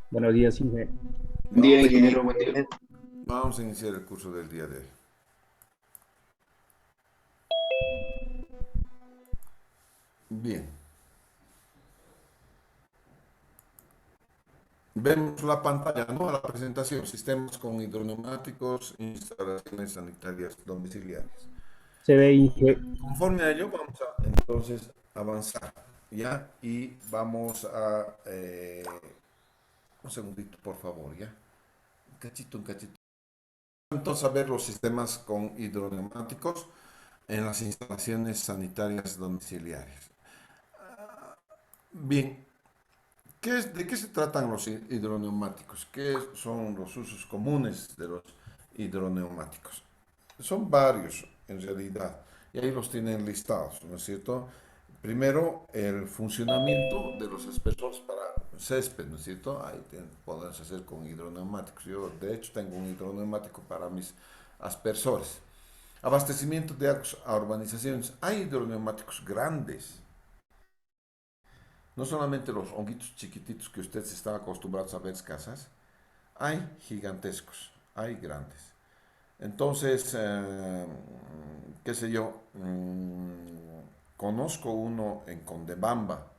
Buenos días, Inge. Buen día, Vamos a, ingeniero, buen día. vamos a iniciar el curso del día de hoy. Bien, vemos la pantalla, ¿no? La presentación, sistemas con hidroneumáticos, instalaciones sanitarias domiciliarias. Se ve, Inge. Conforme a ello, vamos a entonces avanzar, ¿ya? Y vamos a... un segundito, por favor, ¿ya? Un cachito, un cachito. Entonces, a ver los sistemas con hidroneumáticos en las instalaciones sanitarias domiciliarias. Bien, ¿de qué se tratan los hidroneumáticos? ¿Qué son los usos comunes de los hidroneumáticos? Son varios en realidad, y ahí los tienen listados, ¿no es cierto? Primero, el funcionamiento de los aspersores para césped, ¿no es cierto? Ahí podemos hacer con hidroneumáticos. Yo, de hecho, tengo un hidroneumático para mis aspersores. Abastecimiento de aguas a urbanizaciones. Hay hidroneumáticos grandes, no solamente los honguitos chiquititos que ustedes están acostumbrados a ver en casas, hay gigantescos, hay grandes. Entonces, qué sé yo, conozco uno en Condebamba.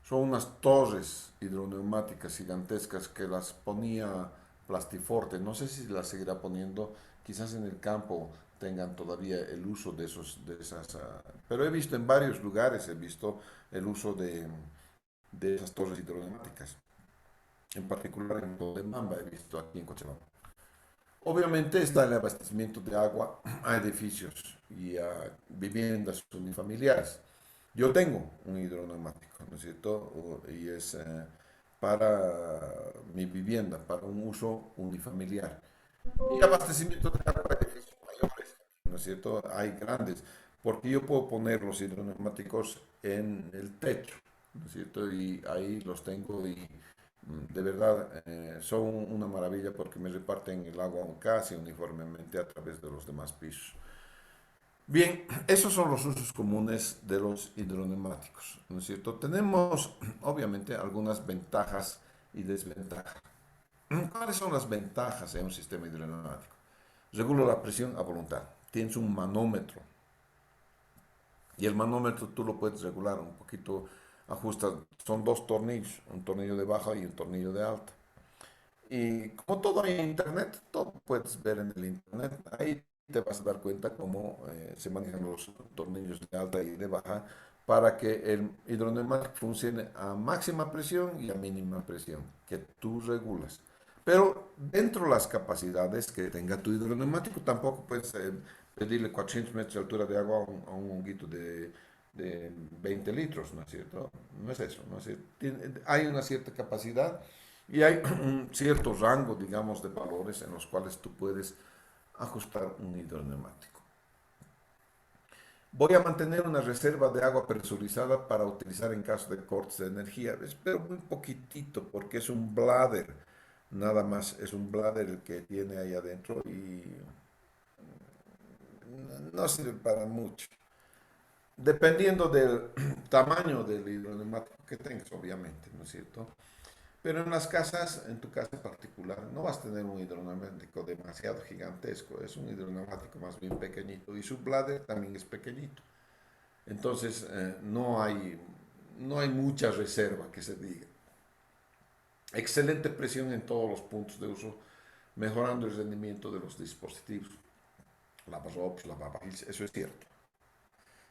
Son unas torres hidroneumáticas gigantescas que las ponía Plastiforte. No sé si las seguirá poniendo, quizás en el campo tengan todavía el uso de esas. Pero he visto en varios lugares, he visto el uso de esas torres hidroneumáticas. En particular en Condemamba he visto aquí en Cochabamba. Obviamente está el abastecimiento de agua a edificios y a viviendas unifamiliares. Yo tengo un hidroneumático, ¿no es cierto? Y es para mi vivienda, para un uso unifamiliar. Y abastecimiento de agua a edificios mayores, ¿no es cierto? Hay grandes, porque yo puedo poner los hidroneumáticos en el techo, ¿no es cierto? Y ahí los tengo y de verdad son una maravilla porque me reparten el agua casi uniformemente a través de los demás pisos. Bien, esos son los usos comunes de los hidroneumáticos, ¿no es cierto? Tenemos obviamente algunas ventajas y desventajas. ¿Cuáles son las ventajas de un sistema hidroneumático? Regula la presión a voluntad. Tienes un manómetro y el manómetro tú lo puedes regular un poquito, ajusta, son dos tornillos, un tornillo de baja y un tornillo de alta. Y como todo hay en internet, todo puedes ver en el internet. Ahí te vas a dar cuenta cómo se manejan los tornillos de alta y de baja para que el hidroneumático funcione a máxima presión y a mínima presión, que tú regulas. Pero dentro de las capacidades que tenga tu hidroneumático, tampoco puedes pedirle 400 metros de altura de agua a un honguito de 20 litros, ¿no es cierto? No es eso, ¿no es cierto? Hay una cierta capacidad y hay un cierto rango, digamos, de valores en los cuales tú puedes ajustar un hidroneumático. Voy a mantener una reserva de agua presurizada para utilizar en caso de cortes de energía. Espero muy poquitito porque es un bladder, nada más es un bladder el que tiene ahí adentro y no sirve para mucho. Dependiendo del tamaño del hidroneumático que tengas, obviamente, ¿no es cierto? Pero en las casas, en tu casa en particular, no vas a tener un hidroneumático demasiado gigantesco, es un hidroneumático más bien pequeñito y su bladder también es pequeñito. Entonces, no hay mucha reserva que se diga. Excelente presión en todos los puntos de uso, mejorando el rendimiento de los dispositivos. Lavarropas, lavavajillas, eso es cierto.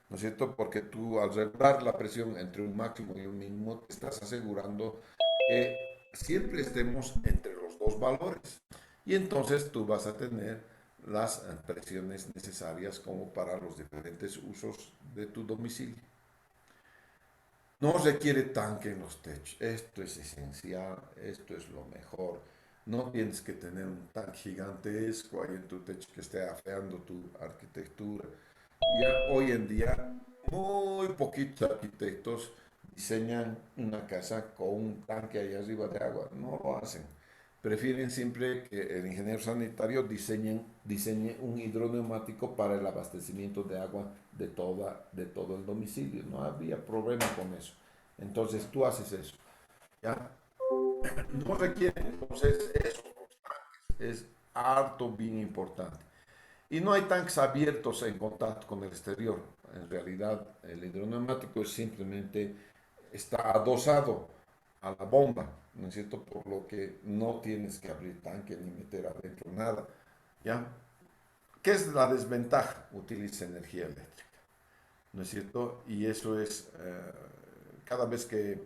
¿No es cierto? Porque tú al regular la presión entre un máximo y un mínimo, te estás asegurando que siempre estemos entre los dos valores. Y entonces tú vas a tener las presiones necesarias como para los diferentes usos de tu domicilio. No requiere tanque en los techos. Esto es esencial, esto es lo mejor. No tienes que tener un tanque gigantesco ahí en tu techo que esté afeando tu arquitectura. Ya hoy en día, muy poquitos arquitectos diseñan una casa con un tanque ahí arriba de agua. No lo hacen. Prefieren siempre que el ingeniero sanitario diseñe un hidroneumático para el abastecimiento de agua de todo el domicilio. No había problema con eso. Entonces tú haces eso. ¿Ya? no requiere, entonces eso es harto bien importante. Y no hay tanques abiertos en contacto con el exterior. En realidad, el hidroneumático simplemente está adosado a la bomba, ¿no es cierto? Por lo que no tienes que abrir tanque ni meter adentro nada, ¿ya? ¿Qué es la desventaja? Utiliza energía eléctrica, ¿no es cierto? Y eso es, cada vez que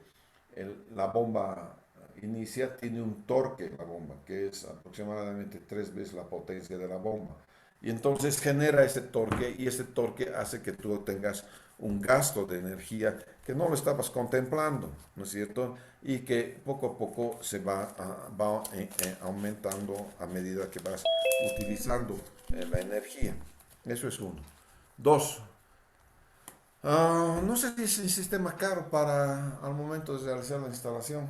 la bomba inicia, tiene un torque la bomba, que es aproximadamente 3 veces la potencia de la bomba. Y entonces genera ese torque y ese torque hace que tú tengas un gasto de energía que no lo estabas contemplando, ¿no es cierto? Y que poco a poco se va aumentando a medida que vas utilizando la energía. Eso es uno. Dos, no sé si es un sistema caro para al momento de realizar la instalación.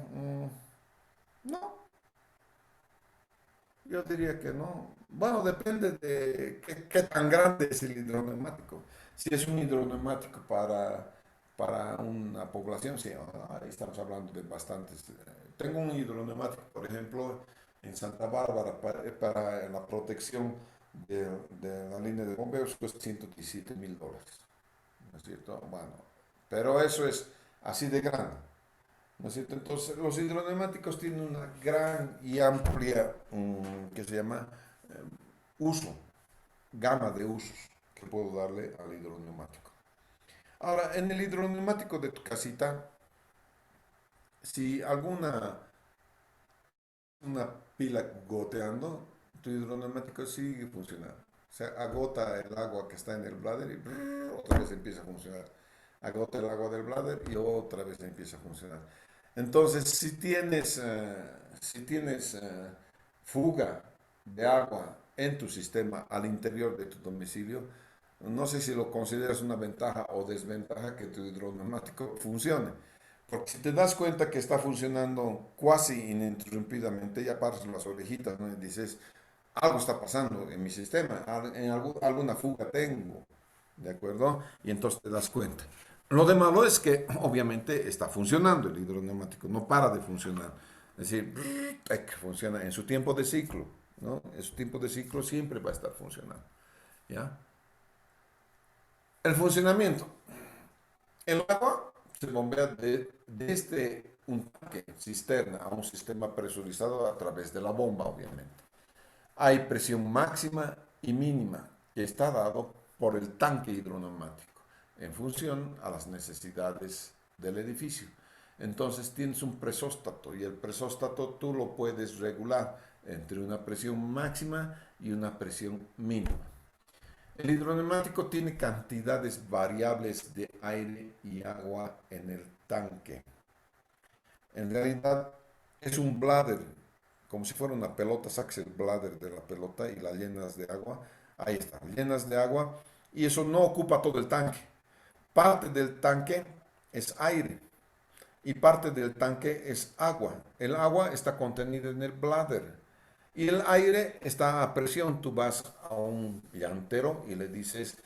No, yo diría que no. Bueno, depende de qué tan grande es el hidroneumático. Si es un hidroneumático para una población, sí, ahí estamos hablando de bastantes. Tengo un hidroneumático, por ejemplo, en Santa Bárbara para la protección de la línea de bomberos, cuesta $117,000. ¿No es cierto? Bueno, pero eso es así de grande, ¿no es cierto? Entonces, los hidroneumáticos tienen una gran y amplia, que se llama, eh, uso, gama de usos que puedo darle al hidroneumático. Ahora, en el hidroneumático de tu casita, si alguna una pila goteando, tu hidroneumático sigue funcionando. O sea, agota el agua que está en el bladder y otra vez empieza a funcionar. Agota el agua del bladder y otra vez empieza a funcionar. Entonces, si tienes fuga de agua en tu sistema al interior de tu domicilio, no sé si lo consideras una ventaja o desventaja que tu hidroneumático funcione. Porque si te das cuenta que está funcionando casi ininterrumpidamente, ya paras las orejitas, ¿no? Y dices, algo está pasando en mi sistema, alguna fuga tengo, ¿de acuerdo? Y entonces te das cuenta. Lo de malo es que obviamente está funcionando el hidroneumático, no para de funcionar. Es decir, funciona en su tiempo de ciclo, ¿no? En su tiempo de ciclo siempre va a estar funcionando, ¿ya? El funcionamiento. El agua se bombea desde un tanque cisterna a un sistema presurizado a través de la bomba, obviamente. Hay presión máxima y mínima que está dado por el tanque hidroneumático en función a las necesidades del edificio. Entonces tienes un presóstato y el presóstato tú lo puedes regular entre una presión máxima y una presión mínima. El hidroneumático tiene cantidades variables de aire y agua en el tanque. En realidad es un bladder, como si fuera una pelota, sacas el bladder de la pelota y la llenas de agua. Ahí está, llenas de agua y eso no ocupa todo el tanque. Parte del tanque es aire y parte del tanque es agua. El agua está contenida en el bladder y el aire está a presión. Tú vas a un llantero y le dices,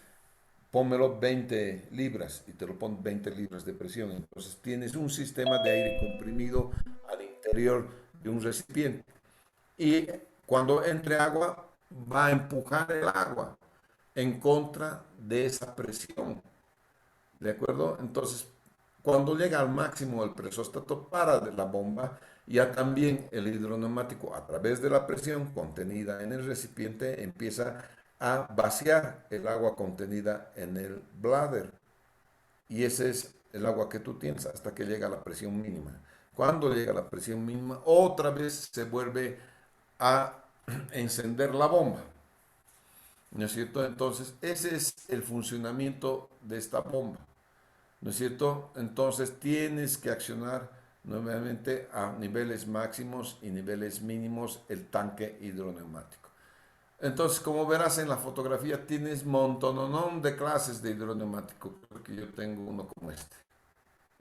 pónmelo 20 libras y te lo pone 20 libras de presión. Entonces tienes un sistema de aire comprimido al interior de un recipiente. Y cuando entre agua, va a empujar el agua en contra de esa presión. ¿De acuerdo? Entonces, cuando llega al máximo el presóstato para de la bomba, ya también el hidroneumático a través de la presión contenida en el recipiente empieza a vaciar el agua contenida en el bladder. Y ese es el agua que tú tienes hasta que llega a la presión mínima. Cuando llega a la presión mínima, otra vez se vuelve a encender la bomba. ¿No es cierto? Entonces, ese es el funcionamiento de esta bomba. ¿No es cierto? Entonces tienes que accionar nuevamente a niveles máximos y niveles mínimos el tanque hidroneumático. Entonces, como verás en la fotografía, tienes montononón de clases de hidroneumático, porque yo tengo uno como este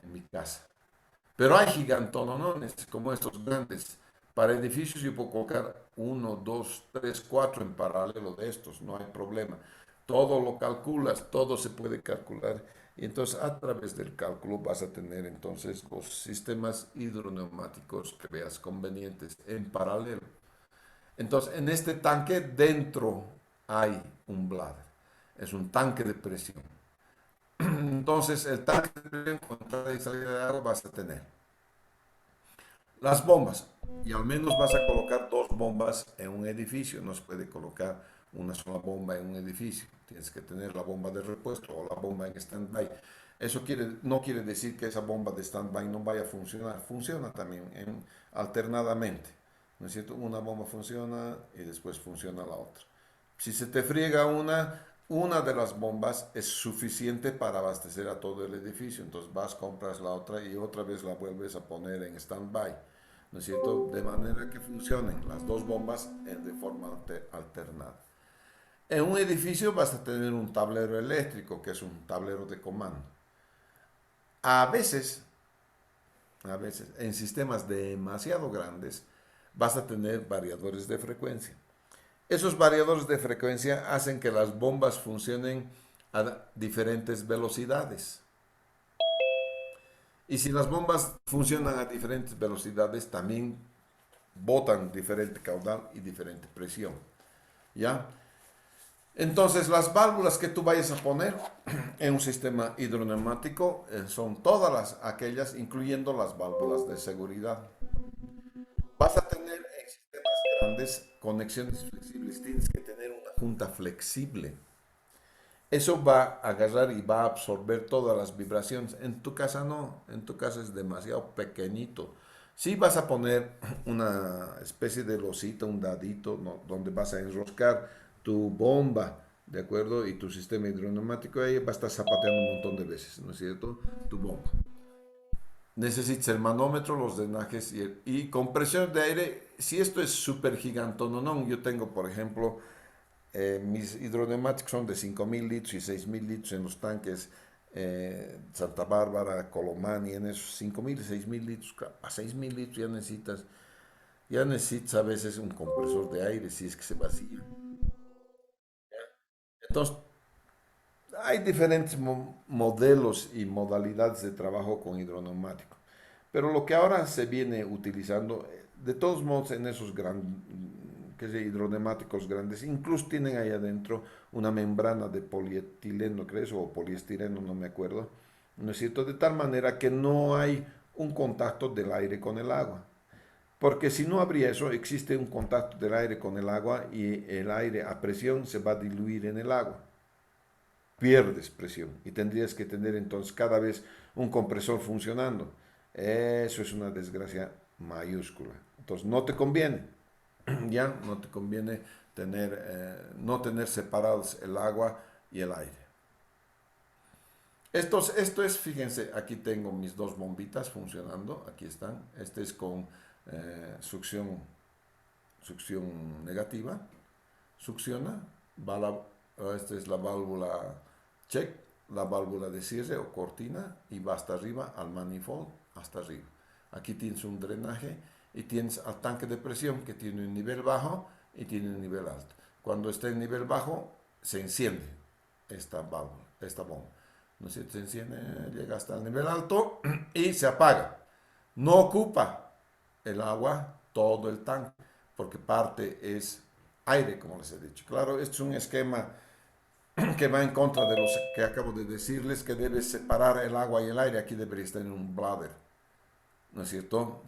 en mi casa. Pero hay gigantononones como estos grandes. Para edificios yo puedo colocar uno, dos, tres, cuatro en paralelo de estos, no hay problema. Todo lo calculas, todo se puede calcular Y entonces a través del cálculo vas a tener entonces los sistemas hidroneumáticos que veas convenientes en paralelo. Entonces en este tanque dentro hay un bladder. Es un tanque de presión. Entonces el tanque de presión con entrada y salida de agua vas a tener las bombas. Y al menos vas a colocar dos bombas en un edificio. No se puede colocar una sola bomba en un edificio. Tienes que tener la bomba de repuesto o la bomba en stand-by. No quiere decir que esa bomba de stand-by no vaya a funcionar. Funciona también alternadamente. ¿No es cierto? Una bomba funciona y después funciona la otra. Si se te friega una de las bombas es suficiente para abastecer a todo el edificio. Entonces vas, compras la otra y otra vez la vuelves a poner en stand-by. ¿No es cierto? De manera que funcionen las dos bombas de forma alternada. En un edificio vas a tener un tablero eléctrico, que es un tablero de comando. A veces, a veces, en sistemas demasiado grandes, vas a tener variadores de frecuencia. Esos variadores de frecuencia hacen que las bombas funcionen a diferentes velocidades. Y si las bombas funcionan a diferentes velocidades, también botan diferente caudal y diferente presión. ¿Ya? Entonces, las válvulas que tú vayas a poner en un sistema hidroneumático son todas aquellas, incluyendo las válvulas de seguridad. Vas a tener en sistemas grandes conexiones flexibles. Tienes que tener una junta flexible. Eso va a agarrar y va a absorber todas las vibraciones. En tu casa no, en tu casa es demasiado pequeñito. Sí vas a poner una especie de losita, un dadito, ¿no? Donde vas a enroscar tu bomba, ¿de acuerdo? Y tu sistema hidroneumático ahí va a estar zapateando un montón de veces, ¿no es cierto? Tu bomba. Necesitas el manómetro, los drenajes y compresión de aire. Si esto es súper gigantón o no, yo tengo, por ejemplo, mis hidroneumáticos son de 5.000 litros y 6.000 litros en los tanques Santa Bárbara, Colomani, en esos 5.000 y 6.000 litros. A 6.000 litros ya necesitas a veces un compresor de aire si es que se vacía. Entonces, hay diferentes modelos y modalidades de trabajo con hidroneumático. Pero lo que ahora se viene utilizando, de todos modos, en esos que sé, hidroneumáticos grandes, incluso tienen ahí adentro una membrana de polietileno, ¿crees? O poliestireno, no me acuerdo. ¿No es cierto? De tal manera que no hay un contacto del aire con el agua. Porque si no habría eso, existe un contacto del aire con el agua y el aire a presión se va a diluir en el agua. Pierdes presión y tendrías que tener entonces cada vez un compresor funcionando. Eso es una desgracia mayúscula. Entonces no te conviene, ya no te conviene no tener separados el agua y el aire. Esto es, fíjense, aquí tengo mis dos bombitas funcionando, aquí están. Este es con succión negativa, succiona, esta es la válvula check, la válvula de cierre o cortina y va hasta arriba al manifold, hasta arriba. Aquí tienes un drenaje y tienes al tanque de presión que tiene un nivel bajo y tiene un nivel alto. Cuando está en nivel bajo, se enciende esta válvula, esta bomba. ¿No es cierto? Se enciende, llega hasta el nivel alto y se apaga. No ocupa el agua todo el tanque, porque parte es aire, como les he dicho. Claro, esto es un esquema que va en contra de los que acabo de decirles, que debes separar el agua y el aire. Aquí debería estar en un bladder, ¿no es cierto?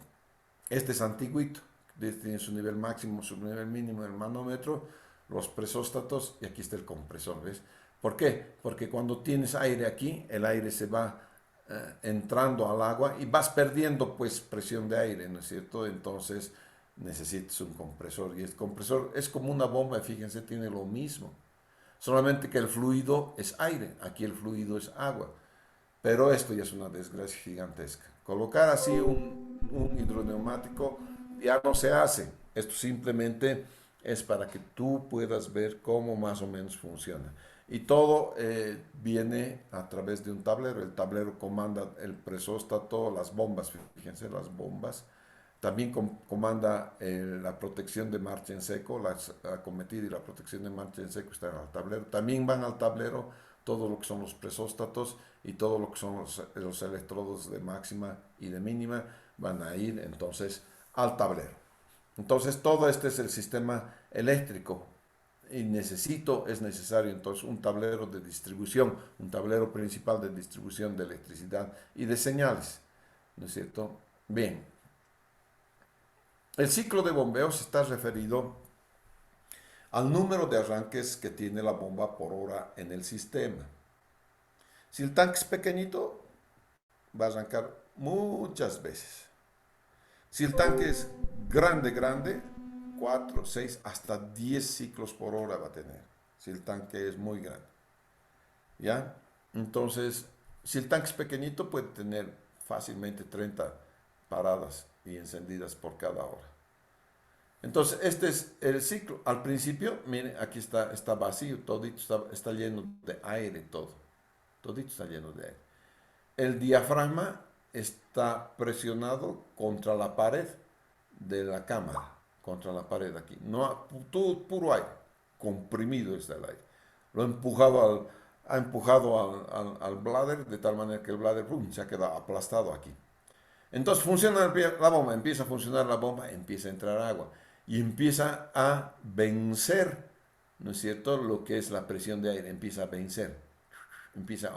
Este es antiguito, tiene su nivel máximo, su nivel mínimo, el manómetro, los presóstatos y aquí está el compresor, ¿ves? ¿Por qué? Porque cuando tienes aire aquí, el aire se va entrando al agua y vas perdiendo pues presión de aire, ¿no es cierto? Entonces necesitas un compresor y el compresor es como una bomba, fíjense, tiene lo mismo, solamente que el fluido es aire, aquí el fluido es agua. Pero esto ya es una desgracia gigantesca. Colocar así un hidroneumático ya no se hace. Esto simplemente es para que tú puedas ver cómo más o menos funciona. Y todo viene a través de un tablero. El tablero comanda el presóstato, las bombas, fíjense las bombas. También comanda la protección de marcha en seco, la acometida y la protección de marcha en seco están al tablero. También van al tablero todo lo que son los presóstatos y todo lo que son los electrodos de máxima y de mínima van a ir entonces al tablero. Entonces todo este es el sistema eléctrico y es necesario entonces un tablero de distribución, un tablero principal de distribución de electricidad y de señales, ¿no es cierto? Bien, el ciclo de bombeo está referido al número de arranques que tiene la bomba por hora en el sistema. Si el tanque es pequeñito, va a arrancar muchas veces. Si el tanque es grande, 4, 6, hasta 10 ciclos por hora va a tener. Si el tanque es muy grande. ¿Ya? Entonces, si el tanque es pequeñito, puede tener fácilmente 30 paradas y encendidas por cada hora. Entonces, este es el ciclo. Al principio, miren, aquí está vacío, todito está lleno de aire, todo. Todito está lleno de aire. El diafragma está presionado contra la pared de la cámara, contra la pared aquí. No, todo puro aire, comprimido está el aire. Lo ha empujado al bladder de tal manera que el bladder se ha quedado aplastado aquí. Entonces funciona la bomba, empieza a funcionar la bomba, empieza a entrar agua y empieza a vencer, ¿no es cierto?, lo que es la presión de aire, empieza a vencer, empieza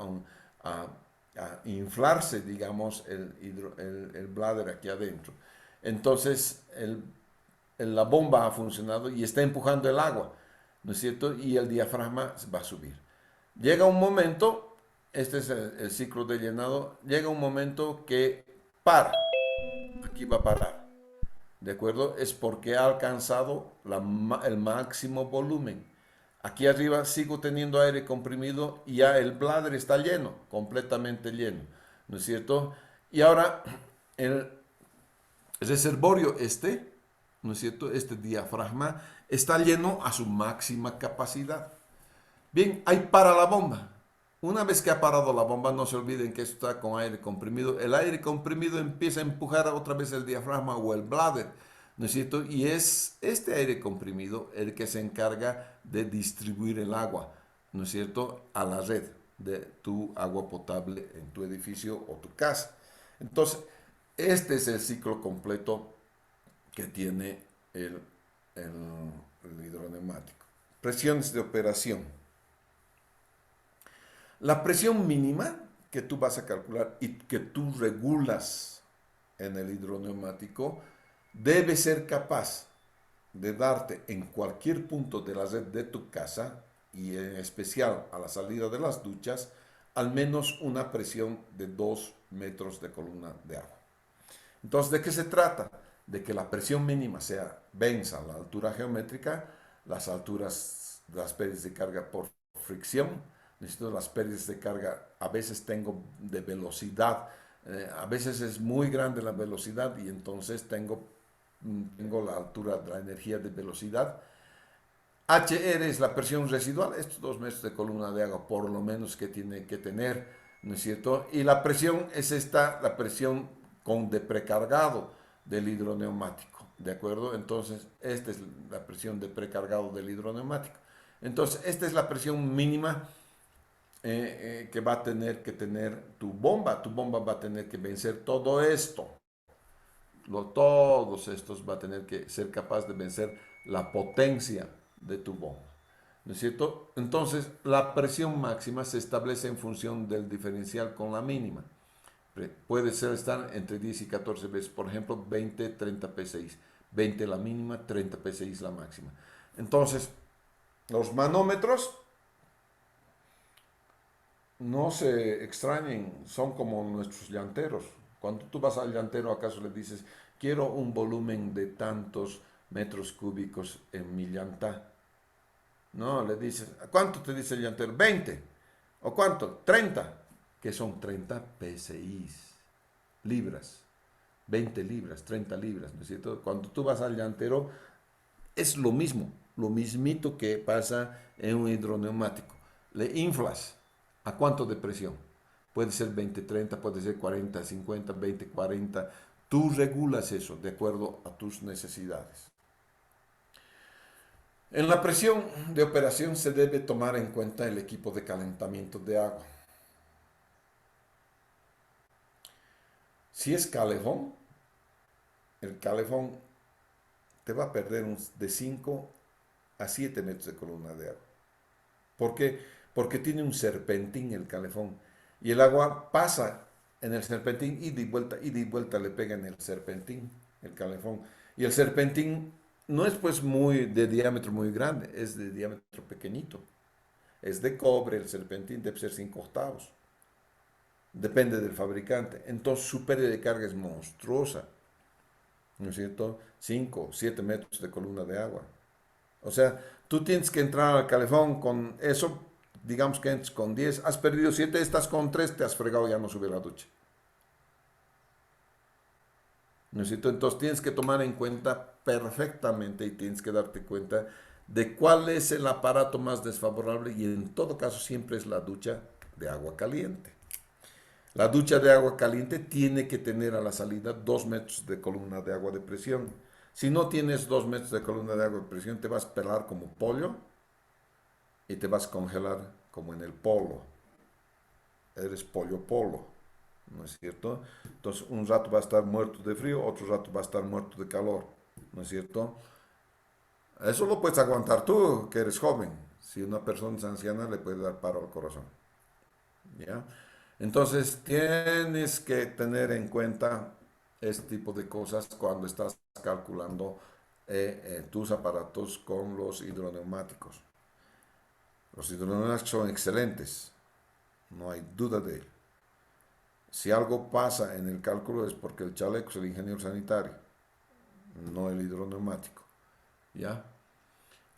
a, a inflarse, digamos, el bladder aquí adentro. Entonces la bomba ha funcionado y está empujando el agua, ¿no es cierto?, y el diafragma va a subir. Llega un momento, este es el ciclo de llenado, llega un momento que para, aquí va a parar, ¿de acuerdo? Es porque ha alcanzado el máximo volumen. Aquí arriba sigo teniendo aire comprimido y ya el bladder está lleno, completamente lleno, ¿no es cierto? Y ahora el reservorio ¿no es cierto? Este diafragma está lleno a su máxima capacidad. Bien, ahí para la bomba. Una vez que ha parado la bomba, no se olviden que esto está con aire comprimido. El aire comprimido empieza a empujar otra vez el diafragma o el bladder, ¿no es cierto? Y es este aire comprimido el que se encarga de distribuir el agua, ¿no es cierto?, a la red de tu agua potable en tu edificio o tu casa. Entonces, este es el ciclo completo que tiene el, el hidroneumático. Presiones de operación. La presión mínima que tú vas a calcular y que tú regulas en el hidroneumático debe ser capaz de darte en cualquier punto de la red de tu casa y en especial a la salida de las duchas al menos una presión de 2 metros de columna de agua. Entonces, ¿de qué se trata? De que la presión mínima venza la altura geométrica, las alturas de las pérdidas de carga por fricción. Necesito las pérdidas de carga, a veces tengo de velocidad, a veces es muy grande la velocidad y entonces tengo la altura de la energía de velocidad. HR es la presión residual, estos 2 metros de columna de agua por lo menos que tiene que tener, ¿no es cierto? Y la presión es la presión de precargado del hidroneumático, ¿de acuerdo? Entonces, esta es la presión de precargado del hidroneumático. Entonces, esta es la presión mínima que va a tener que tener tu bomba. Tu bomba va a tener que vencer todo esto. Todos estos va a tener que ser capaz de vencer la potencia de tu bomba, ¿no es cierto? Entonces, la presión máxima se establece en función del diferencial con la mínima. Puede estar entre 10 y 14 veces, por ejemplo, 20, 30 P6. 20 la mínima, 30 P6 la máxima. Entonces, los manómetros, no se extrañen, son como nuestros llanteros. Cuando tú vas al llantero, ¿acaso le dices, quiero un volumen de tantos metros cúbicos en mi llanta? No, le dices, ¿cuánto te dice el llantero? 20. ¿O cuánto? 30. Que son 30 PSI, libras. 20 libras, 30 libras, ¿no es cierto? Cuando tú vas al llantero, es lo mismo, lo mismito que pasa en un hidroneumático. Le inflas. ¿A cuánto de presión? Puede ser 20, 30, puede ser 40, 50, 20, 40. Tú regulas eso de acuerdo a tus necesidades. En la presión de operación se debe tomar en cuenta el equipo de calentamiento de agua. Si es calefón, el calefón te va a perder de 5 a 7 metros de columna de agua. ¿Por qué? Porque tiene un serpentín el calefón y el agua pasa en el serpentín y de vuelta le pega en el serpentín, el calefón. Y el serpentín no es pues muy de diámetro muy grande, es de diámetro pequeñito. Es de cobre, el serpentín debe ser 5 octavos. Depende del fabricante. Entonces su pérdida de carga es monstruosa. ¿No es cierto? 5, 7 metros de columna de agua. O sea, tú tienes que entrar al calefón con eso, digamos que entres con 10, has perdido 7, estás con 3, te has fregado, ya no sube la ducha. ¿No es cierto? Entonces tienes que tomar en cuenta perfectamente y tienes que darte cuenta de cuál es el aparato más desfavorable y en todo caso siempre es la ducha de agua caliente. La ducha de agua caliente tiene que tener a la salida 2 metros de columna de agua de presión. Si no tienes 2 metros de columna de agua de presión, te vas a pelar como pollo y te vas a congelar como en el polo. Eres pollo polo, ¿no es cierto? Entonces, un rato va a estar muerto de frío, otro rato va a estar muerto de calor, ¿no es cierto? Eso lo puedes aguantar tú, que eres joven. Si una persona es anciana, le puede dar paro al corazón, ¿ya? Entonces, tienes que tener en cuenta este tipo de cosas cuando estás calculando tus aparatos con los hidroneumáticos. Los hidroneumáticos son excelentes, no hay duda de ello. Si algo pasa en el cálculo es porque el chaleco es el ingeniero sanitario, no el hidroneumático, ¿ya?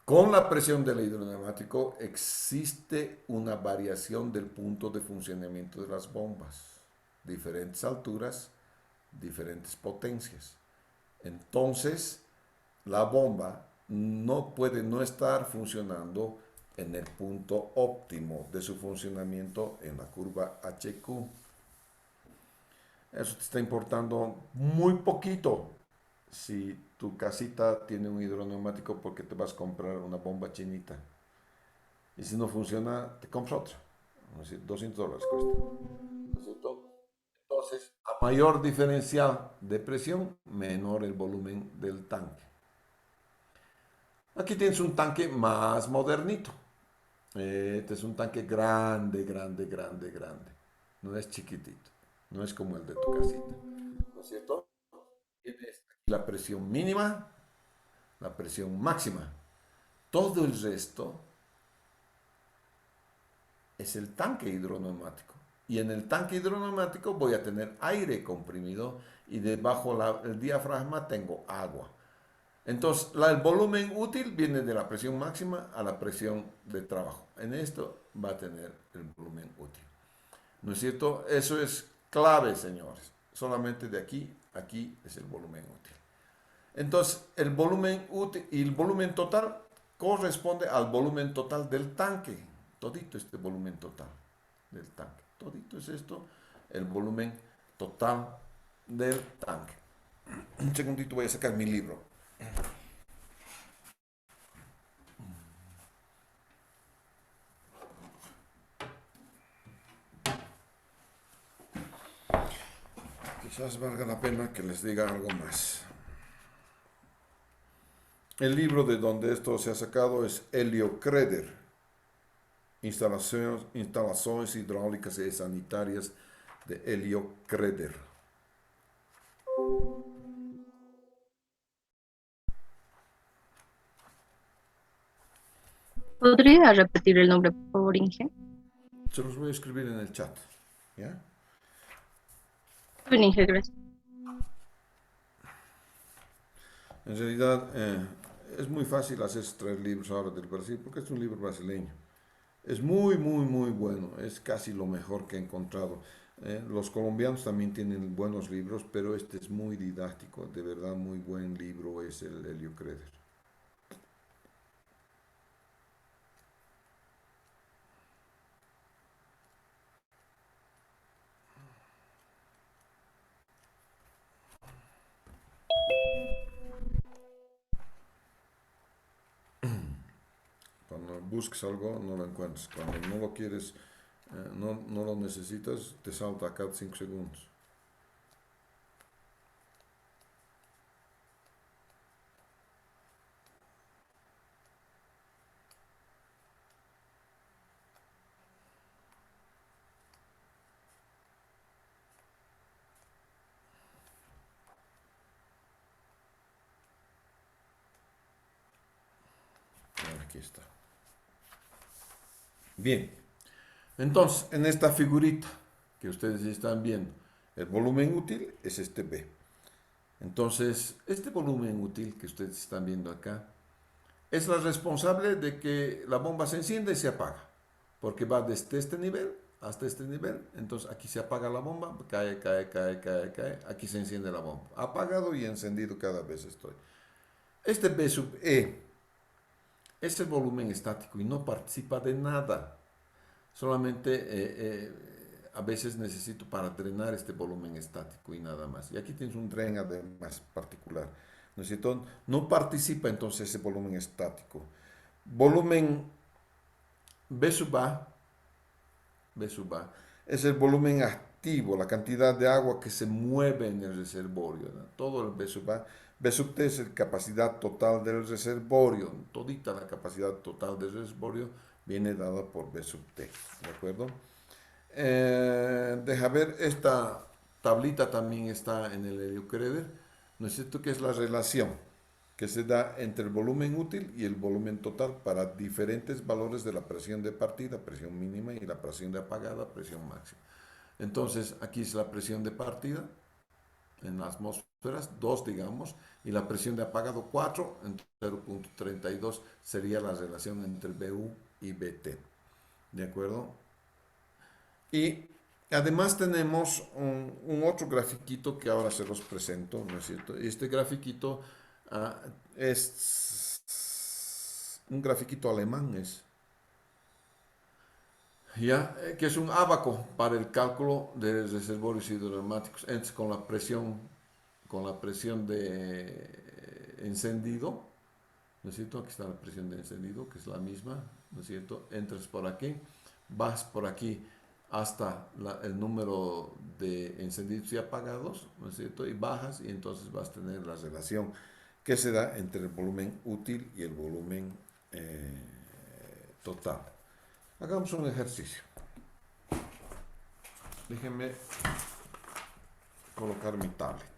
Con la presión del hidroneumático existe una variación del punto de funcionamiento de las bombas, diferentes alturas, diferentes potencias. Entonces, la bomba no puede no estar funcionando en el punto óptimo de su funcionamiento en la curva HQ. Eso te está importando muy poquito si tu casita tiene un hidroneumático porque te vas a comprar una bomba chinita. Y si no funciona, te compras otra. Es decir, $200 cuesta. ¿No es cierto? Entonces, a mayor diferencial de presión, menor el volumen del tanque. Aquí tienes un tanque más modernito. Este es un tanque grande, grande, grande, grande. No es chiquitito. No es como el de tu casita. ¿No es cierto? Tienes la presión mínima, la presión máxima. Todo el resto es el tanque hidroneumático. Y en el tanque hidroneumático voy a tener aire comprimido y debajo del diafragma tengo agua. Entonces, el volumen útil viene de la presión máxima a la presión de trabajo. En esto va a tener el volumen útil. ¿No es cierto? Eso es clave, señores. Solamente de aquí a aquí es el volumen útil. Entonces, el volumen útil y el volumen total corresponde al volumen total del tanque. Todito este volumen total del tanque. Todito es esto, el volumen total del tanque. Un segundito, voy a sacar mi libro. Quizás valga la pena que les diga algo más. El libro de donde esto se ha sacado es Helio Kreder, instalaciones hidráulicas y sanitarias de Helio Kreder. ¿Podría repetir el nombre, por favor, Inge? Se los voy a escribir en el chat. ¿Ya? Bien, Inge, gracias. En realidad es muy fácil hacer 3 libros ahora del Brasil porque es un libro brasileño. Es muy, muy, muy bueno. Es casi lo mejor que he encontrado. Los colombianos también tienen buenos libros, pero este es muy didáctico. De verdad, muy buen libro es el Helio Kreder. busques algo, no lo encuentras. Cuando no lo quieres, no lo necesitas, te salta a cada 5 segundos. Aquí está. Bien, entonces en esta figurita que ustedes están viendo, el volumen útil es este B. Entonces, este volumen útil que ustedes están viendo acá es la responsable de que la bomba se encienda y se apaga, porque va desde este nivel hasta este nivel. Entonces aquí se apaga la bomba, cae, cae, cae, cae, cae, aquí se enciende la bomba, apagado y encendido cada vez estoy. Este B sub E es el volumen estático y no participa de nada. Solamente a veces necesito para drenar este volumen estático y nada más. Y aquí tienes un dren además particular. ¿No es cierto? No participa entonces ese volumen estático. Volumen B sub A, B sub A es el volumen activo, la cantidad de agua que se mueve en el reservorio, ¿no? Todo el B sub A. B sub T es la capacidad total del reservorio. Todita la capacidad total del reservorio viene dada por B sub T. ¿De acuerdo? Deja ver, esta tablita también está en el Heliocreder, ¿no es cierto? Que es la relación que se da entre el volumen útil y el volumen total para diferentes valores de la presión de partida, presión mínima, y la presión de apagada, presión máxima. Entonces, aquí es la presión de partida en las atmósferas, 2 digamos, y la presión de apagado 4, en 0.32 sería la relación entre BU y BT. ¿De acuerdo? Y además tenemos un otro grafiquito que ahora se los presento, ¿no es cierto? Este grafiquito es un grafiquito alemán, ¿ya? Que es un ábaco para el cálculo de reservorios hidroneumáticos. Entonces, con la presión de encendido, ¿no es cierto? Aquí está la presión de encendido, que es la misma, ¿no es cierto? Entras por aquí, vas por aquí hasta el número de encendidos y apagados, ¿no es cierto? Y bajas y entonces vas a tener la relación que se da entre el volumen útil y el volumen total. Hagamos un ejercicio. Déjenme colocar mi tablet.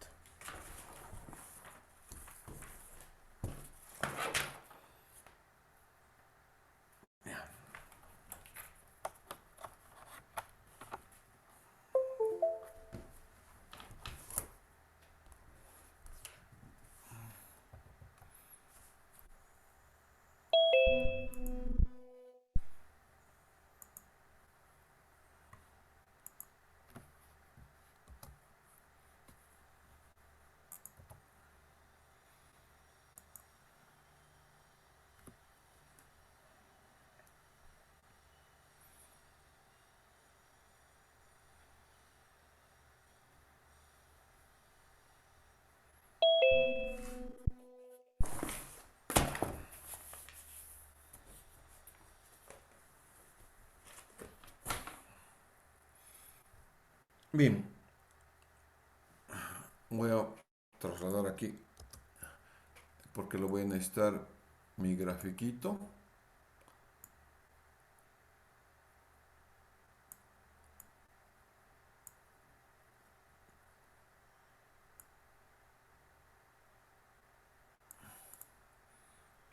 Bien, voy a trasladar aquí porque lo voy a necesitar mi grafiquito.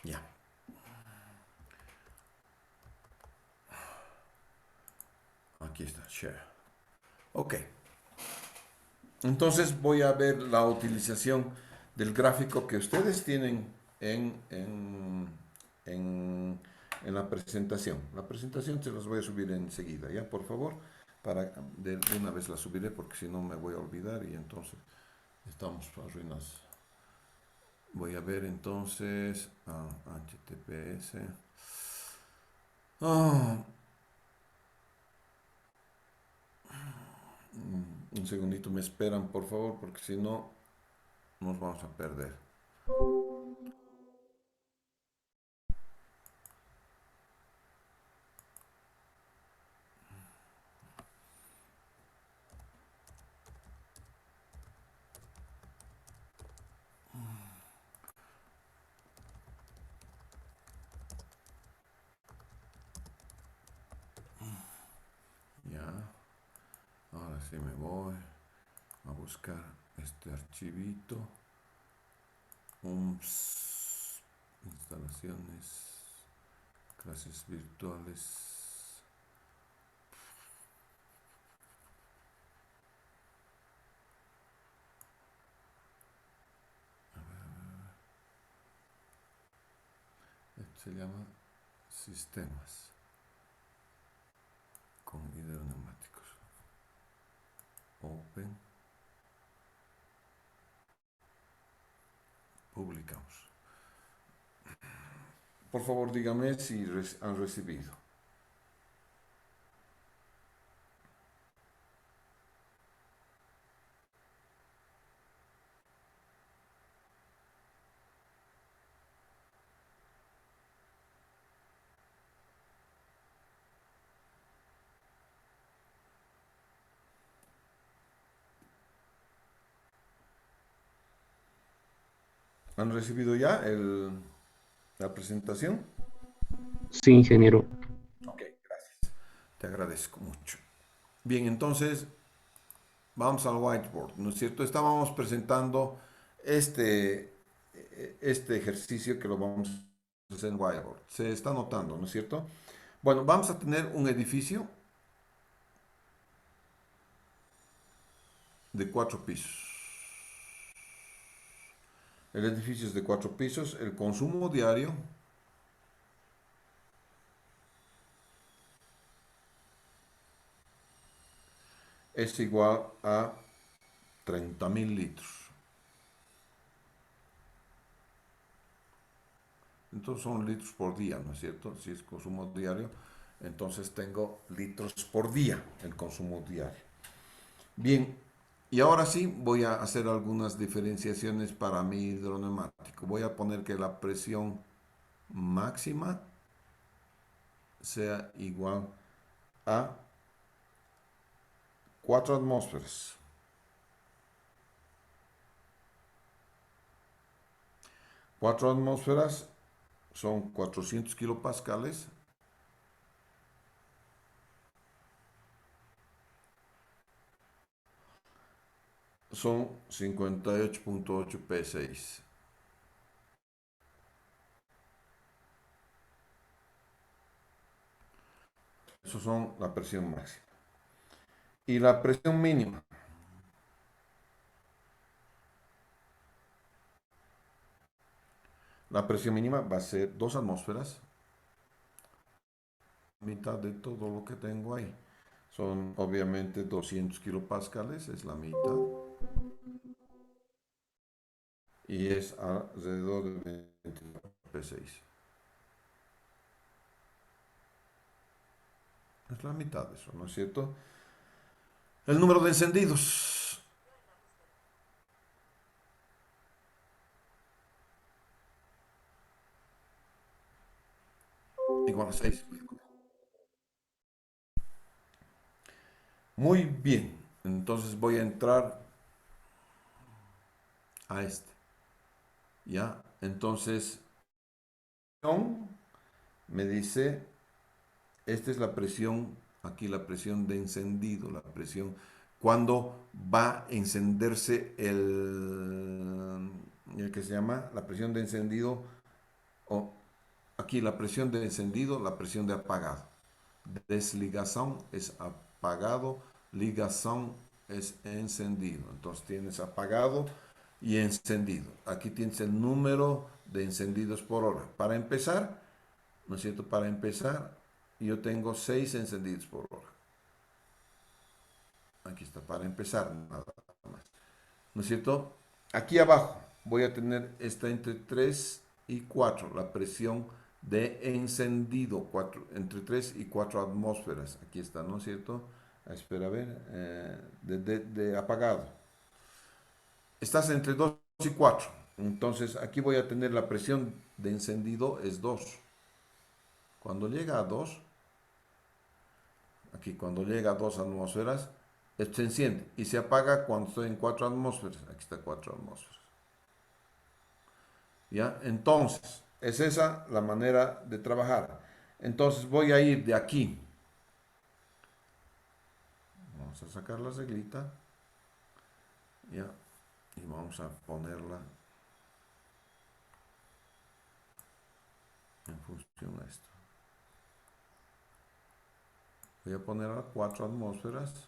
Ya. Aquí está, share. Ok. Entonces voy a ver la utilización del gráfico que ustedes tienen en la presentación. La presentación se las voy a subir enseguida, ¿ya? Por favor, para de una vez la subiré porque si no me voy a olvidar y entonces estamos arruinados. Voy a ver entonces HTTPS. Un segundito me esperan, por favor, porque si no nos vamos a perder. Si me voy a buscar este archivito, instalaciones, clases virtuales. Esto se llama sistemas con hidroneumáticos. Open. Publicamos. Por favor, dígame si han recibido. ¿Han recibido ya la presentación? Sí, ingeniero. Ok, gracias. Te agradezco mucho. Bien, entonces vamos al whiteboard, ¿no es cierto? Estábamos presentando este, este ejercicio que lo vamos a hacer en whiteboard. Se está notando, ¿no es cierto? Bueno, vamos a tener un edificio de 4 pisos. El edificio es de 4 pisos. El consumo diario es igual a 30.000 litros. Entonces son litros por día, ¿no es cierto? Si es consumo diario, entonces tengo litros por día el consumo diario. Bien, y ahora sí voy a hacer algunas diferenciaciones para mi hidroneumático. Voy a poner que la presión máxima sea igual a 4 atmósferas. 4 atmósferas son 400 kilopascales. Son 58.8 P6. Eso son la presión máxima. Y la presión mínima. La presión mínima va a ser 2 atmósferas. Mitad de todo lo que tengo ahí. Son obviamente 200 kilopascales, es la mitad. Y es alrededor de 20 P6. Es la mitad de eso, ¿no es cierto? El número de encendidos. Igual a 6. Muy bien. Entonces voy a entrar a este. ¿Ya? Entonces, me dice, esta es la presión, aquí la presión de encendido, la presión cuando va a encenderse el que se llama la presión de encendido, o aquí la presión de encendido, la presión de apagado. Desligación es apagado, ligación es encendido. Entonces tienes apagado y encendido. Aquí tienes el número de encendidos por hora. Para empezar, ¿no es cierto? Para empezar, yo tengo 6 encendidos por hora. Aquí está, para empezar, nada más. ¿No es cierto? Aquí abajo voy a tener esta entre 3 y 4, la presión de encendido, entre 3 y 4 atmósferas. Aquí está, ¿no es cierto? Espera a ver, de apagado. Estás entre 2 y 4. Entonces aquí voy a tener la presión de encendido es 2. Cuando llega a 2, aquí cuando llega a 2 atmósferas, esto se enciende y se apaga cuando estoy en 4 atmósferas. Aquí está 4 atmósferas. ¿Ya? Entonces, es esa la manera de trabajar. Entonces voy a ir de aquí. Vamos Vamos a sacar la reglita. Ya. Y vamos a ponerla en función a esto. Voy a poner a 4 atmósferas.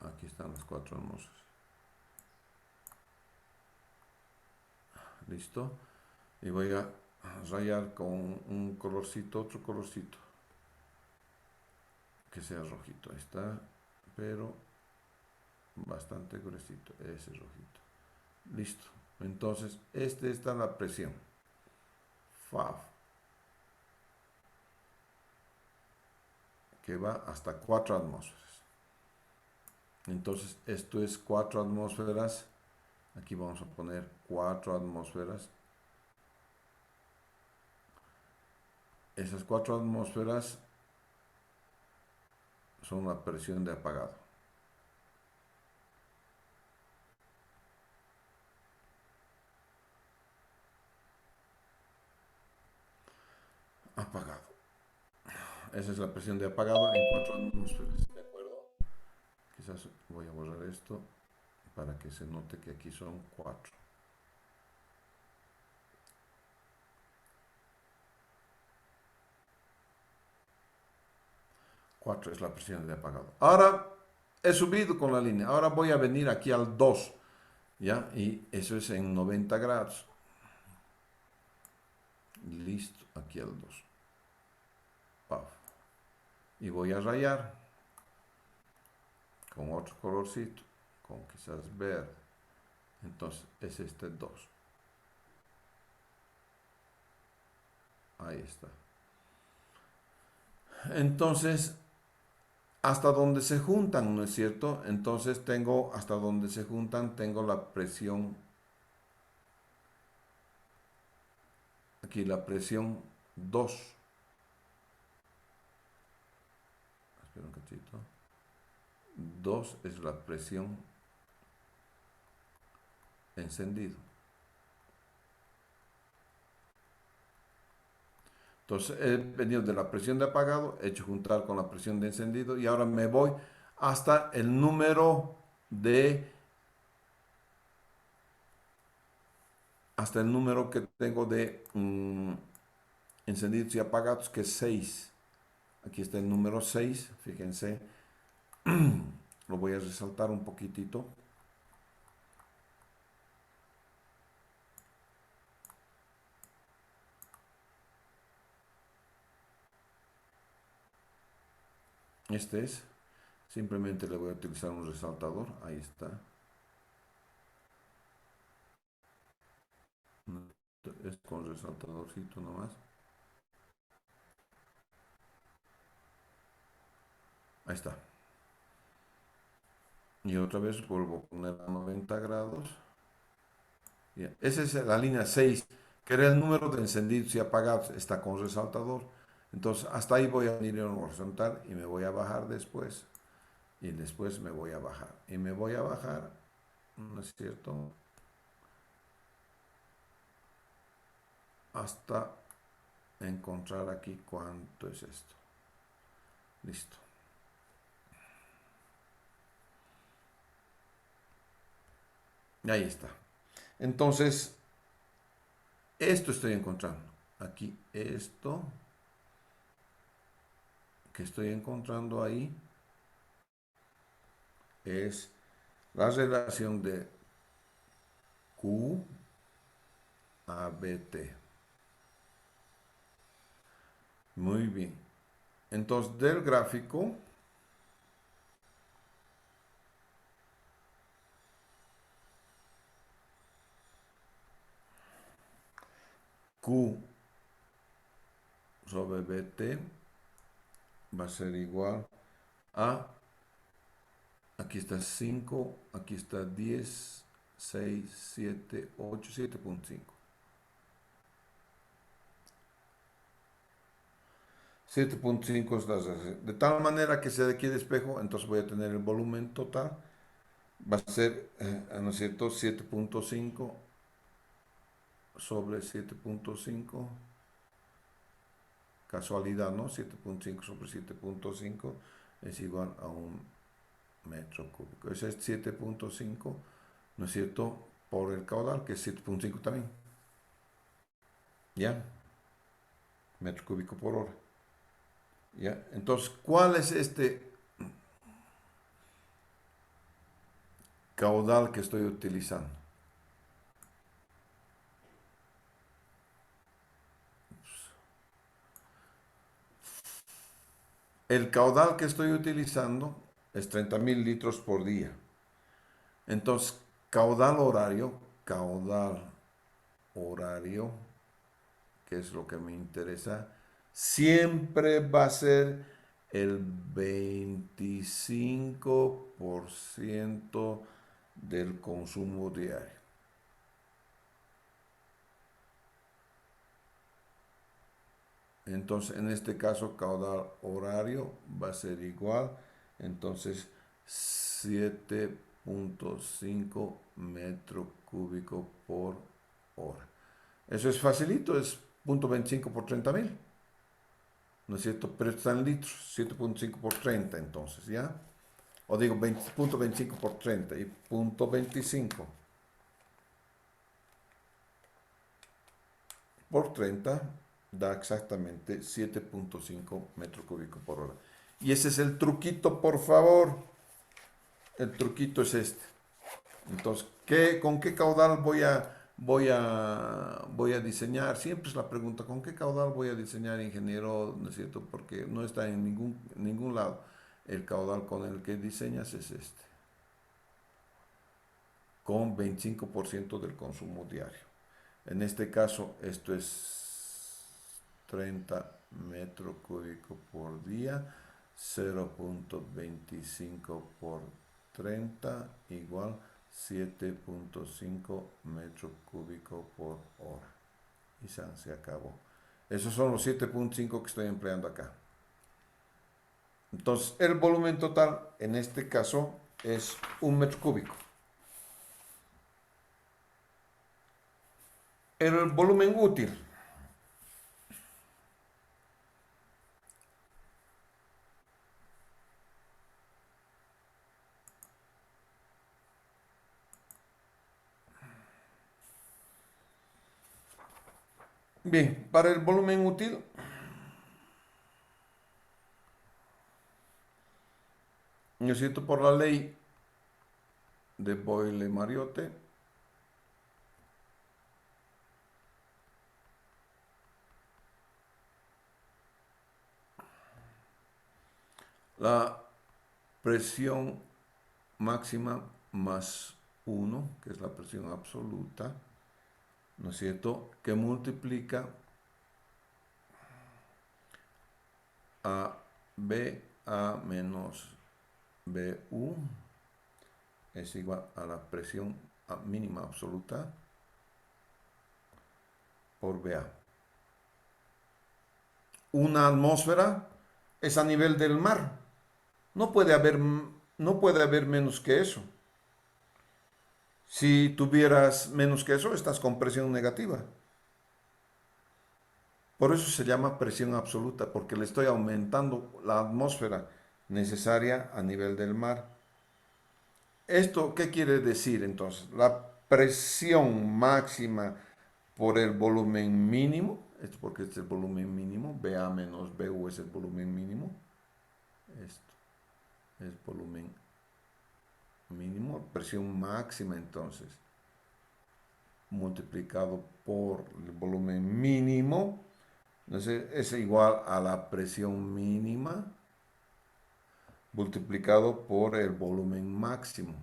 Aquí están las 4 atmósferas. Listo. Y voy a rayar con un colorcito, otro colorcito. Que sea rojito. Ahí está. Pero bastante gruesito. Ese rojito. Listo. Entonces, esta está la presión. FAV. Que va hasta 4 atmósferas. Entonces, esto es 4 atmósferas. Aquí vamos a poner 4 atmósferas. Esas 4 atmósferas son la presión de apagado. Apagado. Esa es la presión de apagado en 4 atmósferas. ¿De acuerdo? Quizás voy a borrar esto para que se note que aquí son 4. Cuatro es la presión de apagado. Ahora he subido con la línea. Ahora voy a venir aquí al 2. ¿Ya? Y eso es en 90 grados. Listo. Aquí al 2. Paf. Y voy a rayar con otro colorcito. Con quizás verde. Entonces es este 2. Ahí está. Entonces, hasta donde se juntan, ¿no es cierto? Entonces tengo, hasta donde se juntan, tengo la presión. Aquí la presión 2. Espera un cachito. 2 es la presión encendido. Entonces he venido de la presión de apagado, he hecho juntar con la presión de encendido y ahora me voy hasta el número de, hasta el número que tengo de encendidos y apagados, que es 6. Aquí está el número 6, fíjense, lo voy a resaltar un poquitito. Este es, simplemente le voy a utilizar un resaltador, ahí está. Es con resaltadorcito nomás. Ahí está. Y otra vez vuelvo a poner a 90 grados. Bien. Esa es la línea 6, que era el número de encendidos y apagados. Está con resaltador. Entonces, hasta ahí voy a venir en horizontal y me voy a bajar después. Y después me voy a bajar. Y me voy a bajar, ¿no es cierto? Hasta encontrar aquí cuánto es esto. Listo. Y ahí está. Entonces, esto estoy encontrando. Aquí esto que estoy encontrando ahí es la relación de Q a BT. Muy bien. Entonces, del gráfico, Q sobre BT va a ser igual a, aquí está 5, aquí está 10, 6, 7, 8, 7.5. 7.5 es la relación. De tal manera que sea de aquí de espejo, entonces voy a tener el volumen total. Va a ser, ¿no es cierto? 7.5 sobre 7.5. Casualidad, ¿no? 7.5 sobre 7.5 es igual a 1 metro cúbico. Ese es 7.5, ¿no es cierto? Por el caudal, que es 7.5 también. ¿Ya? Metro cúbico por hora. ¿Ya? Entonces, ¿cuál es este caudal que estoy utilizando? El caudal que estoy utilizando es 30.000 litros por día. Entonces, caudal horario, que es lo que me interesa, siempre va a ser el 25% del consumo diario. Entonces, en este caso, caudal horario va a ser igual. Entonces, 7.5 metro cúbico por hora. Eso es facilito, es 0.25 por 30.000. ¿No es cierto? Pero está en litros, 7.5 por 30 entonces, ¿ya? O digo 20.25 por 30 y 0.25 por 30 da exactamente 7.5 metros cúbicos por hora. Y ese es el truquito, por favor. El truquito es este. Entonces, ¿con qué caudal voy a diseñar? Siempre es la pregunta, ¿con qué caudal voy a diseñar, ingeniero? ¿No es cierto? Porque no está en ningún lado. El caudal con el que diseñas es este, con 25% del consumo diario. En este caso, esto es 30 metros cúbicos por día, 0.25 por 30 igual 7.5 metros cúbicos por hora. Y se acabó. Esos son los 7.5 que estoy empleando acá. Entonces, el volumen total, en este caso, es 1 metro cúbico. El volumen útil. Bien, para el volumen útil, yo siento por la ley de Boyle-Mariotte, la presión máxima más 1, que es la presión absoluta, ¿no es cierto?, que multiplica a BA menos BU es igual a la presión mínima absoluta por BA. Una atmósfera es a nivel del mar. No puede haber menos que eso. Si tuvieras menos que eso, estás con presión negativa. Por eso se llama presión absoluta, porque le estoy aumentando la atmósfera necesaria a nivel del mar. ¿Esto qué quiere decir entonces? La presión máxima por el volumen mínimo, es porque este es el volumen mínimo, BA menos BU es el volumen mínimo. Esto es volumen mínimo, presión máxima entonces, multiplicado por el volumen mínimo, entonces es igual a la presión mínima multiplicado por el volumen máximo.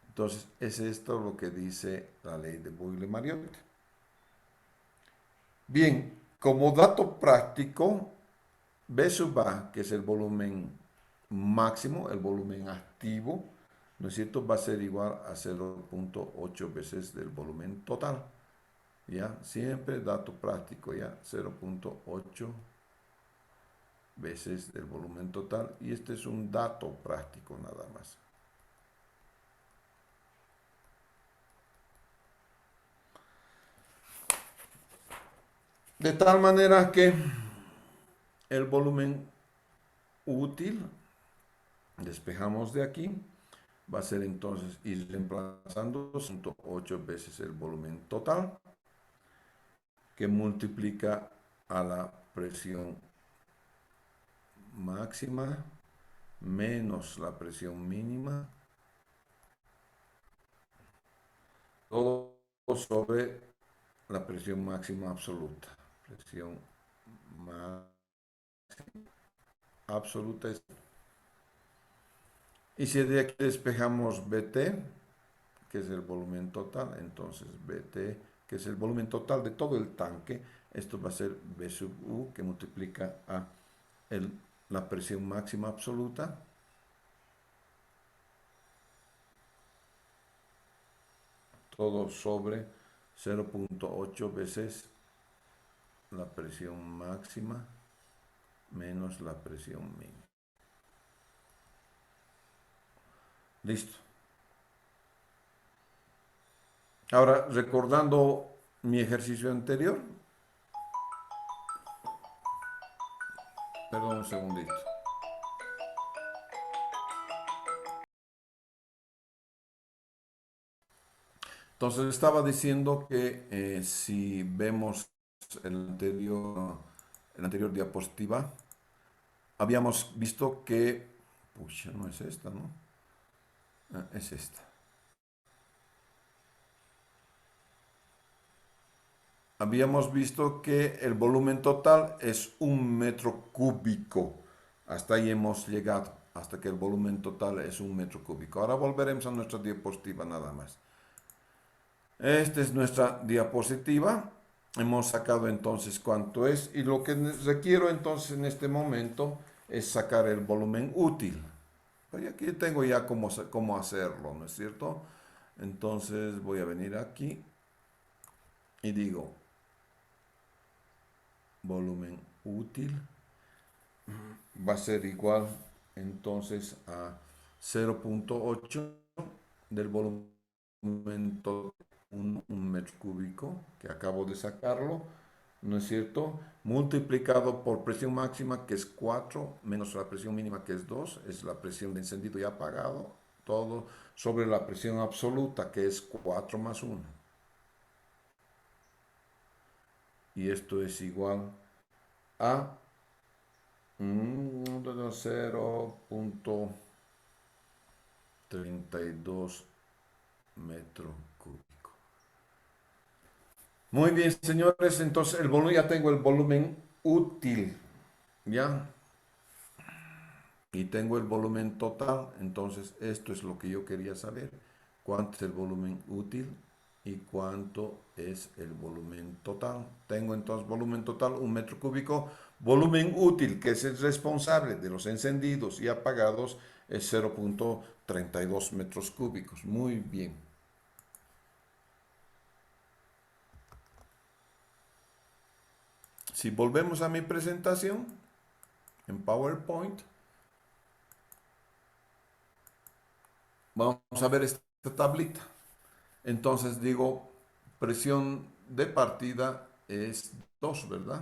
Entonces, es esto lo que dice la ley de Boyle-Mariotte. Bien, como dato práctico, B sub A, que es el volumen máximo, el volumen activo, ¿no es cierto?, va a ser igual a 0.8 veces del volumen total. ¿Ya? Siempre dato práctico, ¿ya? 0.8 veces del volumen total. Y este es un dato práctico nada más. De tal manera que el volumen útil, despejamos de aquí, va a ser entonces ir reemplazando 108 veces el volumen total, que multiplica a la presión máxima menos la presión mínima, todo sobre la presión máxima absoluta. Presión máxima absoluta. Y si de aquí despejamos BT, que es el volumen total, entonces BT, que es el volumen total de todo el tanque, esto va a ser B sub U, que multiplica a la presión máxima absoluta, todo sobre 0.8 veces la presión máxima menos la presión mínima. Listo. Ahora, recordando mi ejercicio anterior, perdón un segundito. Entonces estaba diciendo que si vemos el anterior diapositiva, habíamos visto que, pucha, no es esta, ¿no? Es esta. Habíamos visto que el volumen total es 1 metro cúbico. Hasta ahí hemos llegado, hasta que el volumen total es 1 metro cúbico. Ahora volveremos a nuestra diapositiva nada más. Esta es nuestra diapositiva. Hemos sacado entonces cuánto es, y lo que requiero entonces en este momento es sacar el volumen útil. Pero aquí tengo ya cómo hacerlo, ¿no es cierto? Entonces voy a venir aquí y digo volumen útil va a ser igual entonces a 0.8 del volumen total, un metro cúbico, que acabo de sacarlo, ¿no es cierto? Multiplicado por presión máxima, que es 4, menos la presión mínima, que es 2, es la presión de encendido y apagado, todo sobre la presión absoluta, que es 4 más 1. Y esto es igual a 0.32 metro cúbico. Muy bien, señores, entonces ya tengo el volumen útil, ¿ya? Y tengo el volumen total, entonces esto es lo que yo quería saber. ¿Cuánto es el volumen útil y cuánto es el volumen total? Tengo entonces volumen total 1 metro cúbico, volumen útil, que es el responsable de los encendidos y apagados, es 0.32 metros cúbicos. Muy bien. Si volvemos a mi presentación en PowerPoint, vamos a ver esta tablita. Entonces digo, presión de partida es 2, ¿verdad?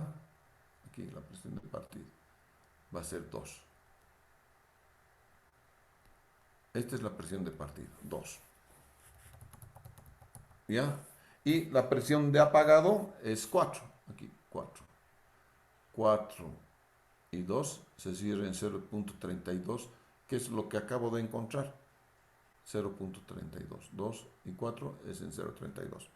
Aquí la presión de partida va a ser 2. Esta es la presión de partida, 2. ¿Ya? Y la presión de apagado es 4. Aquí, 4. 4 y 2 se cierra en 0.32, que es lo que acabo de encontrar. 0.32. 2 y 4 es en 0.32.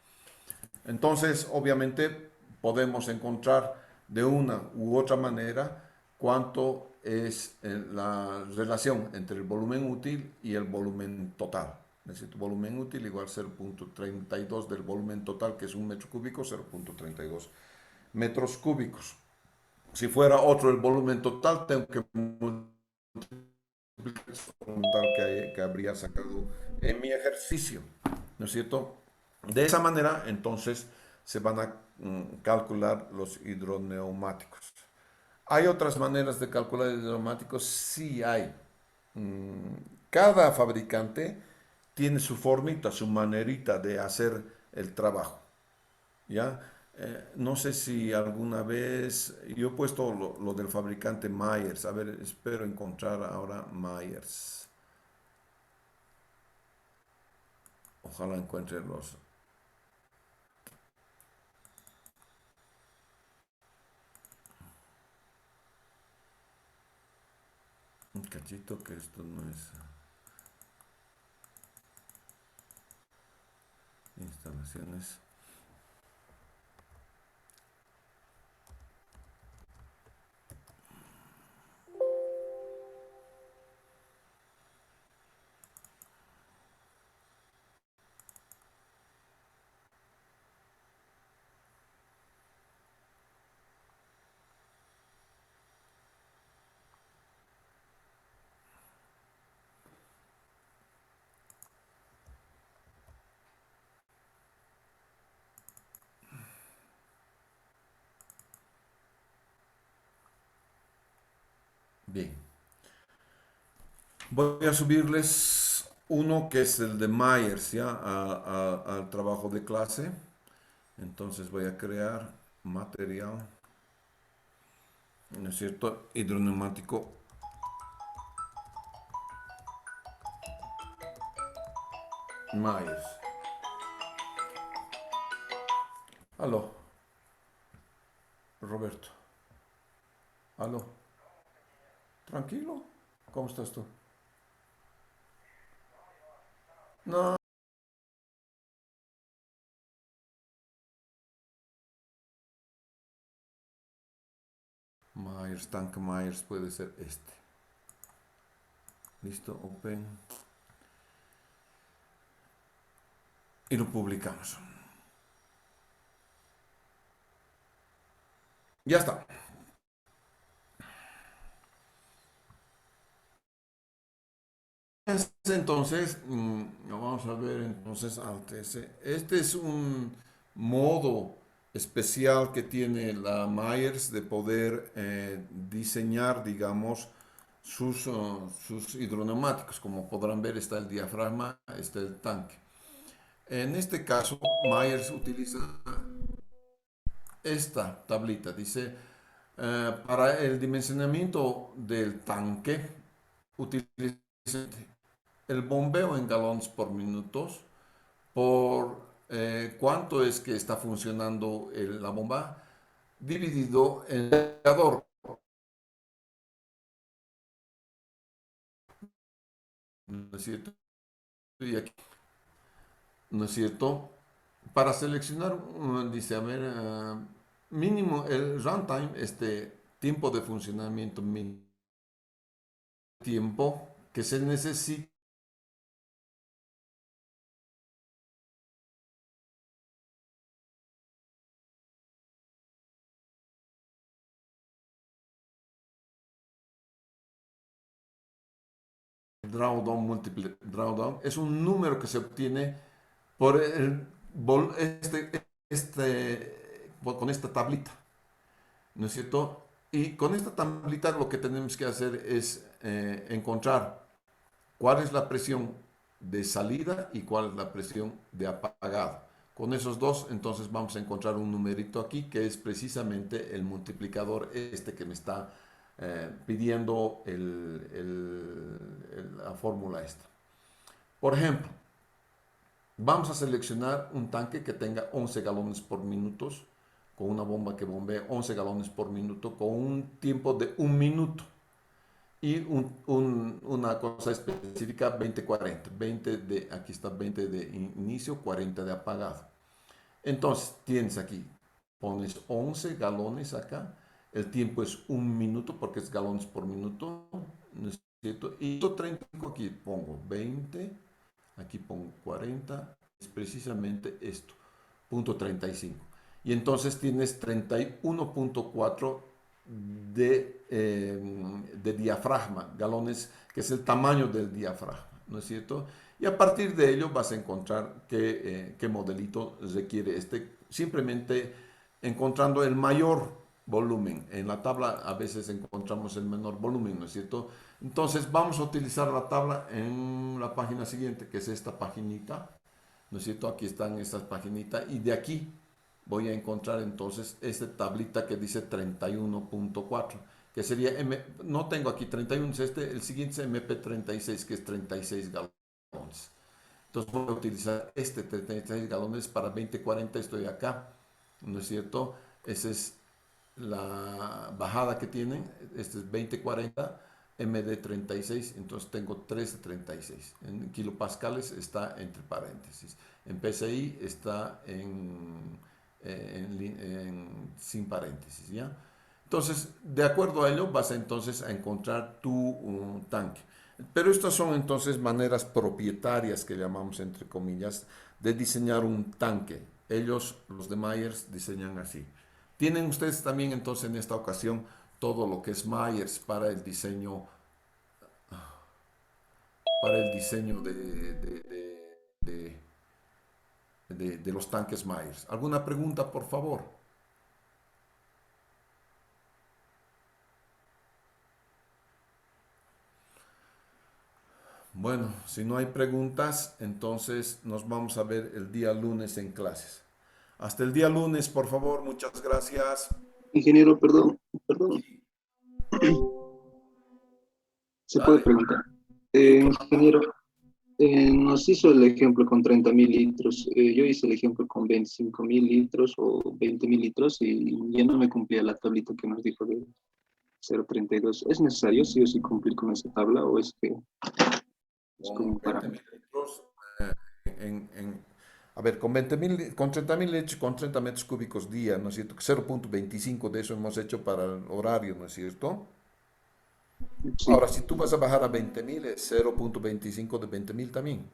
Entonces, obviamente, podemos encontrar de una u otra manera cuánto es la relación entre el volumen útil y el volumen total. Necesito volumen útil igual 0.32 del volumen total, que es 1 metro cúbico, 0.32 metros cúbicos. Si fuera otro el volumen total, tengo que que habría sacado en mi ejercicio, ¿no es cierto? De esa manera, entonces, se van a calcular los hidroneumáticos. ¿Hay otras maneras de calcular hidroneumáticos? Sí hay. Cada fabricante tiene su formita, su manerita de hacer el trabajo, ¿ya? No sé si alguna vez, yo he puesto lo del fabricante Myers, a ver, espero encontrar ahora Myers. Ojalá encuentre los... Un cachito que esto no es instalaciones. Bien, voy a subirles uno que es el de Myers, ¿ya? Al trabajo de clase. Entonces voy a crear material, ¿no es cierto? Hidroneumático. Myers. Aló, Roberto. Aló. Tranquilo. ¿Cómo estás tú? No. Myers, Tank Myers puede ser este. Listo, open. Y lo publicamos. Ya está. Entonces, vamos a ver entonces Alt S. Este es un modo especial que tiene la Myers de poder diseñar, digamos, sus hidroneumáticos. Como podrán ver, está el diafragma, está el tanque. En este caso, Myers utiliza esta tablita. Dice, para el dimensionamiento del tanque, utiliza el bombeo en galones por minutos, por cuánto es que está funcionando la bomba, dividido en el cargador. ¿No es cierto? Y aquí, ¿no es cierto? Para seleccionar, dice, a ver, mínimo, el runtime, este tiempo de funcionamiento mínimo, tiempo que se necesita, drawdown, múltiple drawdown, es un número que se obtiene por con esta tablita, ¿no es cierto? Y con esta tablita lo que tenemos que hacer es encontrar cuál es la presión de salida y cuál es la presión de apagado. Con esos dos, entonces vamos a encontrar un numerito aquí que es precisamente el multiplicador este que me está pidiendo la fórmula esta. Por ejemplo, vamos a seleccionar un tanque que tenga 11 galones por minuto, con una bomba que bombee 11 galones por minuto, con un tiempo de 1 minuto. Y una cosa específica, 20-40. 20 de, aquí está 20 de inicio, 40 de apagado. Entonces, tienes aquí, pones 11 galones acá. El tiempo es 1 minuto porque es galones por minuto, ¿no es cierto? Y 35 aquí pongo 20. Aquí pongo 40, es precisamente esto, punto 35. Y entonces tienes 31.4 de diafragma, galones, que es el tamaño del diafragma, ¿no es cierto? Y a partir de ello vas a encontrar qué modelito requiere simplemente encontrando el mayor volumen. En la tabla a veces encontramos el menor volumen, ¿no es cierto? Entonces vamos a utilizar la tabla en la página siguiente, que es esta paginita, ¿no es cierto? Aquí están estas paginitas y de aquí voy a encontrar entonces esta tablita que dice 31.4, que sería, no tengo aquí 31, es el siguiente es MP36, que es 36 galones. Entonces voy a utilizar este 36 galones para 2040, estoy acá, ¿no es cierto? Esa es la bajada que tienen, este es 2040, MD36, entonces tengo 1336. En kilopascales está entre paréntesis. En PSI está sin paréntesis, ¿ya? Entonces, de acuerdo a ello, vas entonces a encontrar tu tanque. Pero estas son entonces maneras propietarias que llamamos entre comillas de diseñar un tanque. Ellos, los de Myers, diseñan así. Tienen ustedes también entonces en esta ocasión todo lo que es Myers para el diseño de los tanques Myers. ¿Alguna pregunta, por favor? Bueno, si no hay preguntas, entonces nos vamos a ver el día lunes en clases. Hasta el día lunes, por favor, muchas gracias. Ingeniero, perdón, se puede Dale. preguntar. Sí, Ingeniero, nos hizo el ejemplo con 30.000 litros. Yo hice el ejemplo con 25.000 litros o 20.000 litros y ya no me cumplía la tablita que nos dijo de 0,32. ¿Es necesario sí o sí cumplir con esa tabla o es que es como con un 20 parámetro? mililitros, eh, a ver, con 20.000, con 30.000 litros, con 30 metros cúbicos día, ¿no es cierto? 0,25 de eso hemos hecho para el horario, ¿no es cierto? Sí, Ahora, si tú vas a bajar a 20.000, es 0,25 de 20.000 también.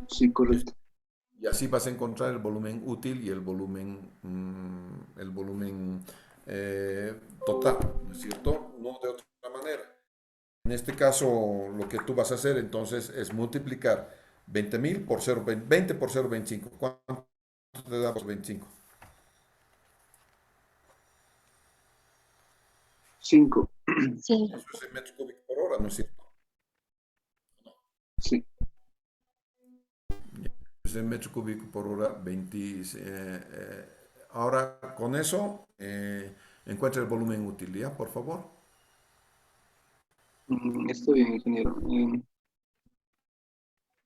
sí, correcto. Y así vas a encontrar el volumen útil y el volumen total, ¿no es cierto? No de otra manera. En este caso, lo que tú vas a hacer entonces es multiplicar 20.000 por 0,20 por 0,25. ¿Cuánto te da por 25? 5, Sí, Eso es en metros cúbicos por hora, ¿no es cierto? sí. Es en metros cúbicos por hora 20. Ahora, con eso, encuentra el volumen útil, ¿ya? Por favor. Está bien, ingeniero.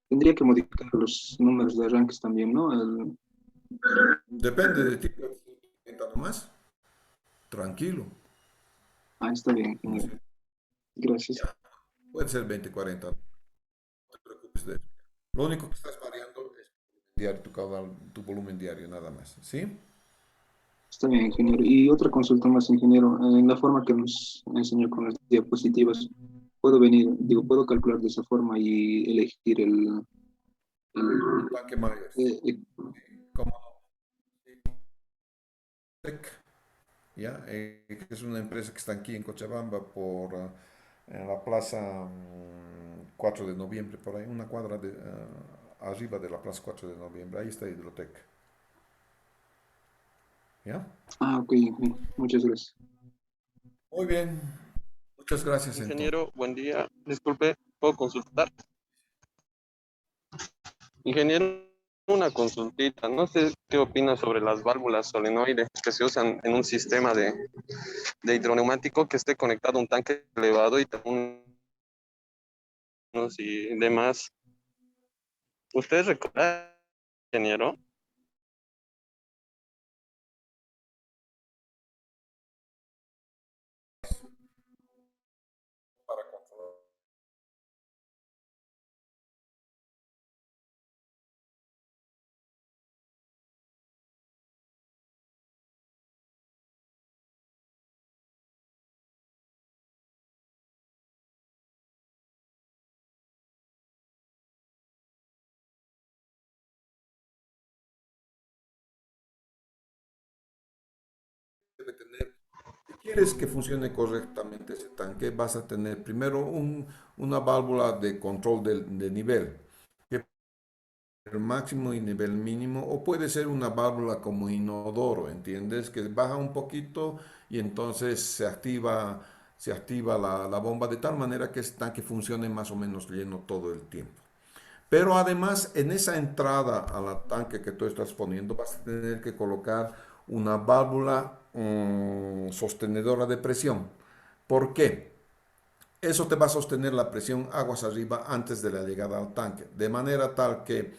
Tendría que modificar los números de arranques también, ¿no? Depende de ti. 30 nomás. Tranquilo. Está bien, ¿No es ingeniero. cierto? Gracias. Ya. Puede ser 20, 40. No te preocupes de eso. Lo único que estás variando es diario, tu caudal, tu volumen diario, nada más. ¿Sí? Está bien, ingeniero. Y otra consulta más, ingeniero. En la forma que nos enseñó con las diapositivas, puedo venir, digo, puedo calcular de esa forma y elegir el, Un tanque Myers. eh, eh, Como Tech, ¿ya? Que es una empresa que está aquí en Cochabamba en la plaza 4 de noviembre, por ahí, una cuadra arriba de la plaza 4 de noviembre. Ahí está Hidrotec. ¿Ya? ok, ingeniero. Muchas gracias. Muy bien. Muchas gracias entonces. Ingeniero, buen día. Disculpe, ¿puedo consultar? Ingeniero, una consultita. No sé qué opina sobre las válvulas solenoides que se usan en un sistema de hidroneumático que esté conectado a un tanque elevado y también y demás. ¿Ustedes recuerdan, ingeniero? Para controlar. Debe tener, si quieres que funcione correctamente ese tanque, vas a tener primero una válvula de control de nivel, que el máximo y nivel mínimo, o puede ser una válvula como inodoro, ¿entiendes? Que baja un poquito y entonces se activa la bomba de tal manera que ese tanque funcione más o menos lleno todo el tiempo. Pero además, en esa entrada a la tanque que tú estás poniendo, vas a tener que colocar una válvula sostenedora de presión. ¿Por qué? Eso te va a sostener la presión aguas arriba antes de la llegada al tanque, de manera tal que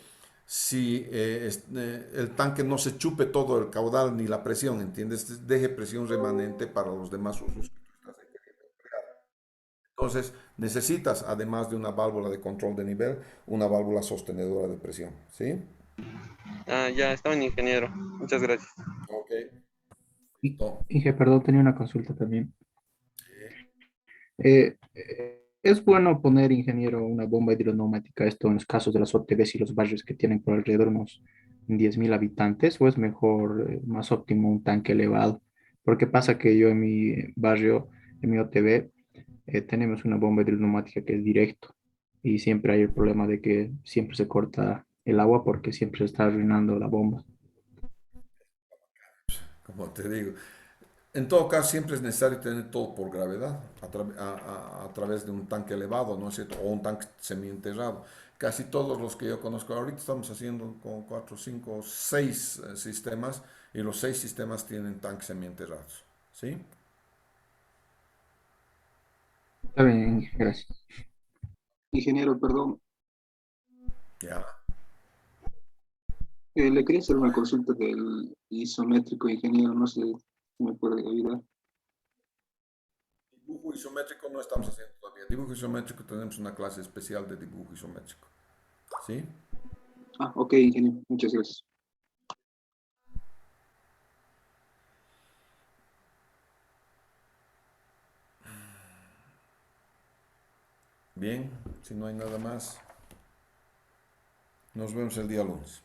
si el tanque no se chupe todo el caudal ni la presión, ¿entiendes? Deje presión remanente para los demás usos. Entonces, necesitas, además de una válvula de control de nivel, una válvula sostenedora de presión, ¿sí? Ah, ya, estaba en ingeniero. Muchas gracias. Ok. Y, Listo. Inge, perdón, tenía una consulta también. ¿Es bueno poner, ingeniero, una bomba hidroneumática, esto en los casos de las OTBs y los barrios que tienen por alrededor unos 10.000 habitantes, o es mejor, más óptimo un tanque elevado? Porque pasa que yo en mi barrio, en mi OTB, tenemos una bomba hidroneumática que es directo y siempre hay el problema de que siempre se corta el agua porque siempre se está arruinando la bomba. Como te digo, en todo caso, siempre es necesario tener todo por gravedad, a través de un tanque elevado, ¿no es cierto? O un tanque semienterrado. Casi todos los que yo conozco ahorita estamos haciendo con 4, 5, 6 sistemas y los 6 sistemas tienen tanques semienterrados. ¿Sí? Está bien, gracias. Ingeniero, perdón, Ya. le quería hacer una consulta del isométrico, ingeniero, no sé si me puede ayudar. Dibujo isométrico no estamos haciendo todavía. Dibujo isométrico tenemos una clase especial de dibujo isométrico. ¿Sí? Ah, ok, ingeniero, muchas gracias. Bien, si no hay nada más, nos vemos el día lunes.